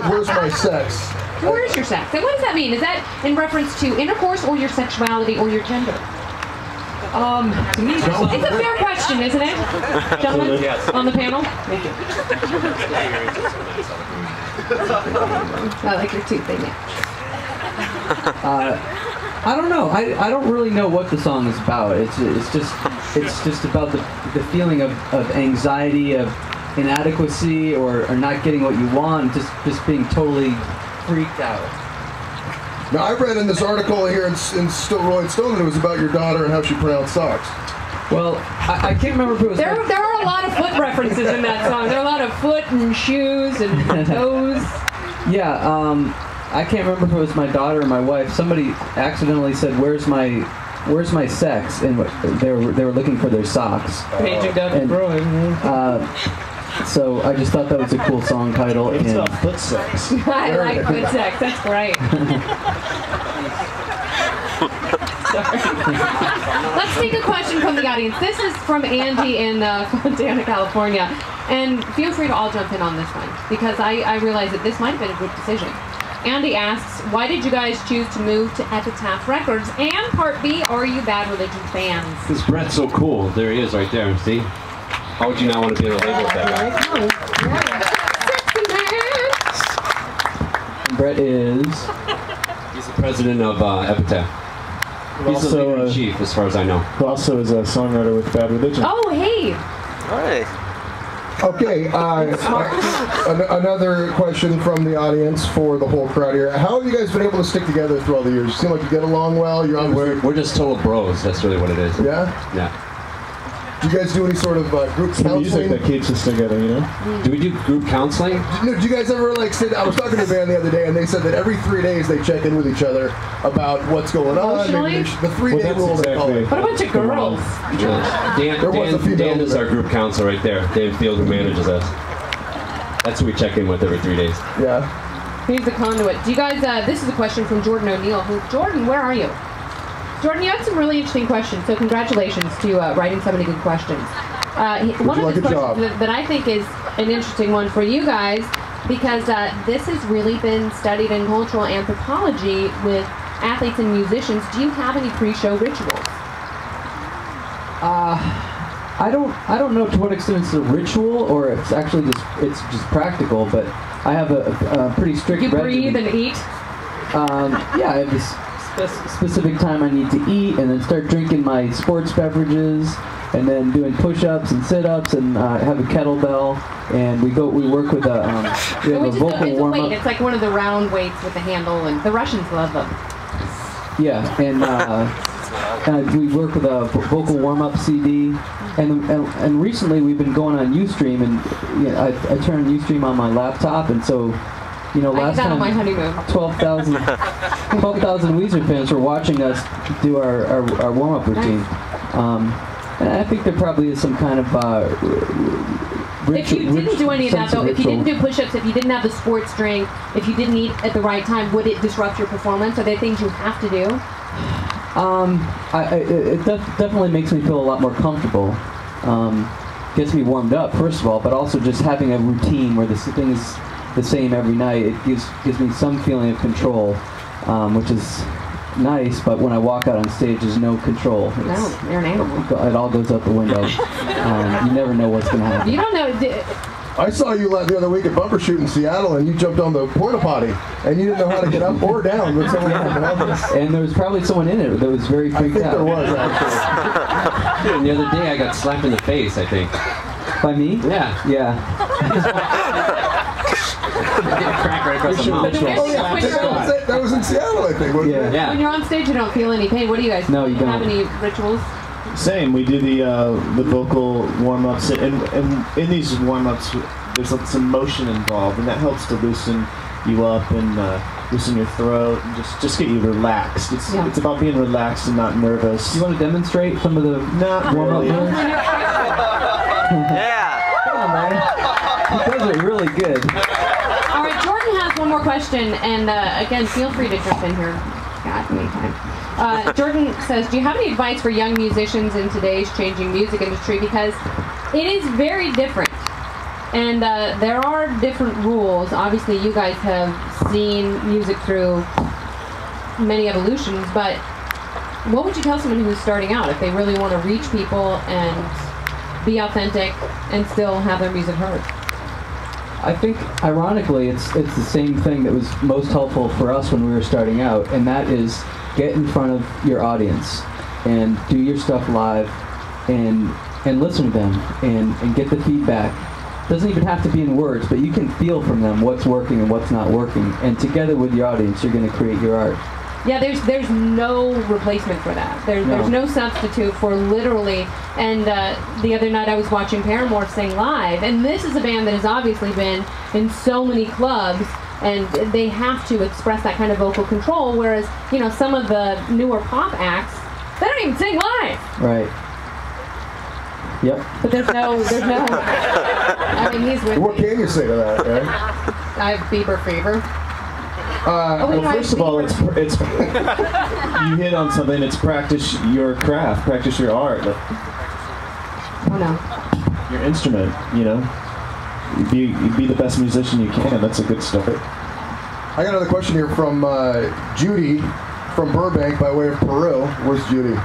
Where's my sex? Where's your sex? And what does that mean? Is that in reference to intercourse or your sexuality or your gender? To me, it's a fair question, isn't it? Gentlemen, on the panel? Thank you. I like your tooth, they match. I don't know. I don't really know what the song is about. It's just about the feeling of anxiety, of inadequacy, or not getting what you want, just being totally freaked out. Now, I read in this article here in Rolling Stone that it was about your daughter and how she pronounced socks. Well, I can't remember if it was... There are a lot of foot references in that song. There are a lot of foot and shoes and toes. Yeah, I can't remember if it was my daughter or my wife. Somebody accidentally said, "Where's my sex?" And they were looking for their socks. Paging down growing. So I just thought that was a cool song title. It's about foot sex. I like foot sex. That's great. Let's take a question from the audience. This is from Andy in Fontana, California. And feel free to all jump in on this one, because I realize that this might have been a good decision. Andy asks, why did you guys choose to move to Epitaph Records? And part B, are you Bad Religion fans? Because Brett's so cool. There he is right there, see? How would you not want to be on a label with that And Brett is... He's the president of Epitaph. He's the leader-in-chief, as far as I know. Who also is a songwriter with Bad Religion. Oh, hey! Hi. Okay, another question from the audience for the whole crowd here. How have you guys been able to stick together through all the years? You seem like you get along well. We're just total bros. That's really what it is. Yeah? Yeah. Do you guys do any sort of group It's the counseling? music that keeps us together, you know? Do we do group counseling? Do you guys ever sit? I was talking to a band the other day, and they said that every 3 days they check in with each other about what's going on. Maybe the 3-day rule they call it. What a bunch of girls. Dan is our group counselor right there. Dan Field, who manages us. That's who we check in with every 3 days. Yeah. He's the conduit. Do you guys, this is a question from Jordan O'Neill. Jordan, where are you? Jordan, you had some really interesting questions, so congratulations to writing so many good questions. One of the questions that I think is an interesting one for you guys, because this has really been studied in cultural anthropology with athletes and musicians. Do you have any pre-show rituals? I don't know to what extent it's a ritual or it's actually just practical, but I have a pretty strict regimen. You breathe and eat? Yeah, I have this specific time I need to eat, and then start drinking my sports beverages, and then doing push-ups and sit-ups, and have a kettlebell, and we work with a we have a vocal warm-up. It's like one of the round weights with a handle, and the Russians love them. Yeah, and we work with a vocal warm-up CD, and recently we've been going on Ustream, and I turn Ustream on my laptop, and so. Last time 12,000 Weezer fans were watching us do our warm-up routine. And I think there probably is some kind of if you didn't do any of that, though, if you didn't do push-ups, if you didn't have the sports drink, if you didn't eat at the right time, would it disrupt your performance? Are there things you have to do? It definitely makes me feel a lot more comfortable. Gets me warmed up, first of all, but also just having a routine where this thing is the same every night, it gives me some feeling of control, which is nice, but when I walk out on stage, there's no control. No, you're an animal. It all goes out the window. You never know what's going to happen. You don't know. I saw you the other week at Bumper Shoot in Seattle, and you jumped on the porta potty, and you didn't know how to get up or down. But someone had to help us. And there was probably someone in it that was very freaked out. I think there was, actually. And the other day I got slapped in the face, I think. By me? Yeah. Yeah. Crack right across the mouth. That was in Seattle, I think. Yeah. When you're on stage, you don't feel any pain. What do you guys do? No, you don't. Have any rituals? Same. We do the vocal warm-ups, and in these warm-ups, there's some motion involved, and that helps to loosen you up and loosen your throat, and just get you relaxed. It's about being relaxed and not nervous. You want to demonstrate some of the warm-up moves? Yeah. Come on, man. You guys are really good. All right, Jordan has one more question, and again, feel free to jump in here. God, anytime. Jordan says, do you have any advice for young musicians in today's changing music industry? Because it is very different And there are different rules. Obviously, you guys have seen music through many evolutions, but what would you tell someone who's starting out if they really want to reach people and be authentic and still have their music heard? I think, ironically, it's the same thing that was most helpful for us when we were starting out, and that is get in front of your audience and do your stuff live and listen to them and get the feedback. It doesn't even have to be in words, but you can feel from them what's working and what's not working, and together with your audience, you're going to create your art. Yeah, there's no replacement for that. There's no substitute for literally. And the other night I was watching Paramore sing live, and this is a band that has obviously been in so many clubs, and they have to express that kind of vocal control. Whereas, you know, some of the newer pop acts, they don't even sing live. Right. Yep. But there's no. I mean, he's with What me. can you say to that, right? I have Bieber fever. Well, first of all, it's you hit on something. It's practice your craft, practice your art, Oh no. your instrument. You know, you be the best musician you can. That's a good start. I got another question here from Judy from Burbank by way of Peru. Where's Judy?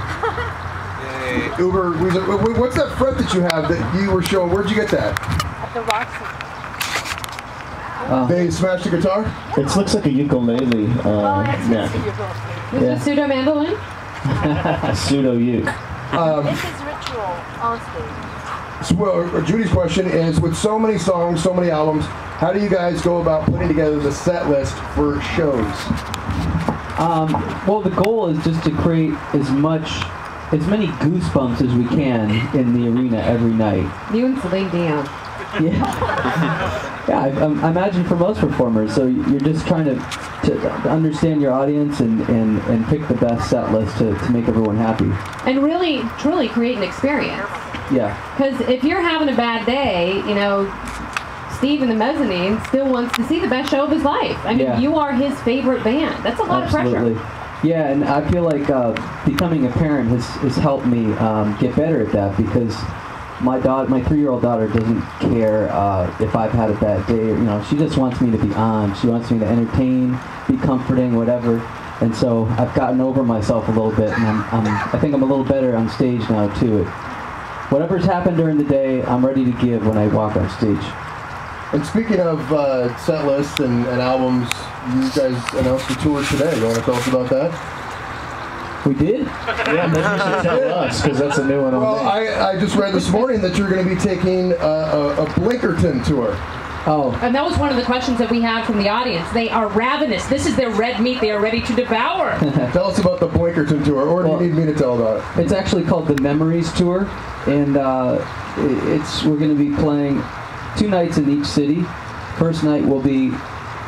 Uber, Weezer. What's that fret that you have that you were showing? Where'd you get that? At the Roxy. They smashed the guitar? It looks like a ukulele. Yes. Is it pseudo mandolin? A pseudo uke. This is ritual on stage. So, well, Judy's question is, with so many songs, so many albums, how do you guys go about putting together the set list for shows? Well, the goal is just to create as many goosebumps as we can in the arena every night. You and Celine Dion. Yeah, I imagine for most performers. So you're just trying to understand your audience and pick the best set list to make everyone happy. And really, truly create an experience. Yeah. Because if you're having a bad day, you know, Steve in the mezzanine still wants to see the best show of his life. I mean, you are his favorite band. That's a lot of pressure. Yeah, and I feel like becoming a parent has helped me get better at that, because my 3-year-old daughter doesn't care if I've had a bad day. You know, she just wants me to be on. She wants me to entertain, be comforting, whatever. And so I've gotten over myself a little bit, and I think I'm a little better on stage now too. Whatever's happened during the day, I'm ready to give when I walk on stage. And speaking of set lists and albums, you guys announced a tour today. You want to tell us about that? We did? Yeah, maybe you should tell us, because that's a new one on Well, me. I just read this morning that you're going to be taking a Blinkerton tour. Oh. And that was one of the questions that we had from the audience. They are ravenous. This is their red meat they are ready to devour. Tell us about the Blinkerton tour, or do you need me to tell about it? It's actually called the Memories Tour, and we're going to be playing 2 nights in each city. First night will be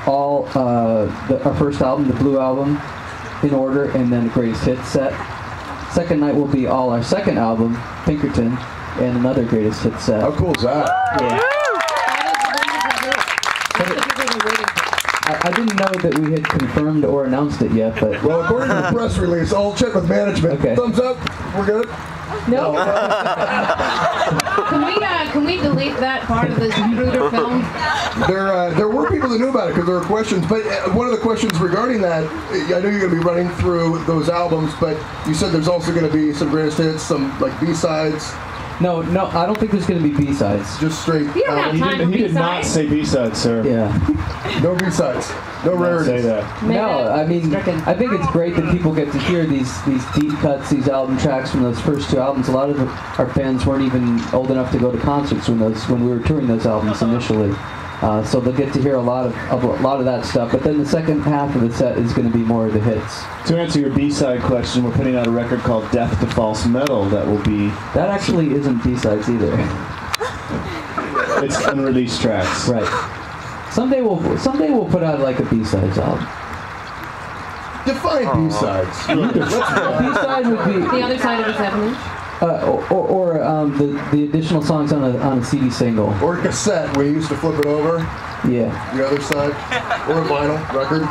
all our first album, the Blue Album, in order, and then the greatest hits set. Second night will be all our second album, Pinkerton, and another greatest hits set. How cool is that? Yeah. I didn't know that we had confirmed or announced it yet, but... Well, according to the press release, I'll check with management. Okay. Thumbs up. We're good? No. Can we delete that part of this Intruder film? There were people that knew about it because there were questions, but one of the questions regarding that, I know you're going to be running through those albums, but you said there's also going to be some greatest hits, some like B-sides. No, I don't think there's going to be B-sides. Just straight. You don't have time for He did not B-sides. say B-sides, sir. Yeah. No B-sides. No rarities. Say that. No, I mean, I think it's great that people get to hear these deep cuts, these album tracks from those first 2 albums. A lot of our fans weren't even old enough to go to concerts when we were touring those albums initially. So they'll get to hear a lot of that stuff. But then the second half of the set is going to be more of the hits. To answer your B-side question, we're putting out a record called Death to False Metal that will be... That actually isn't B-sides either. It's unreleased tracks. Right. Someday we'll put out like a B-sides album. Define B-sides. B-side would be The other side of the 7-inch? or the additional songs on a CD single. Or a cassette where you used to flip it over. Yeah. The other side. Or a vinyl record.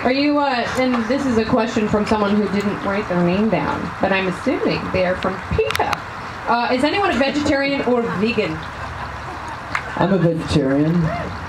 Are you, and this is a question from someone who didn't write their name down, but I'm assuming they're from PETA. Is anyone a vegetarian or vegan? I'm a vegetarian.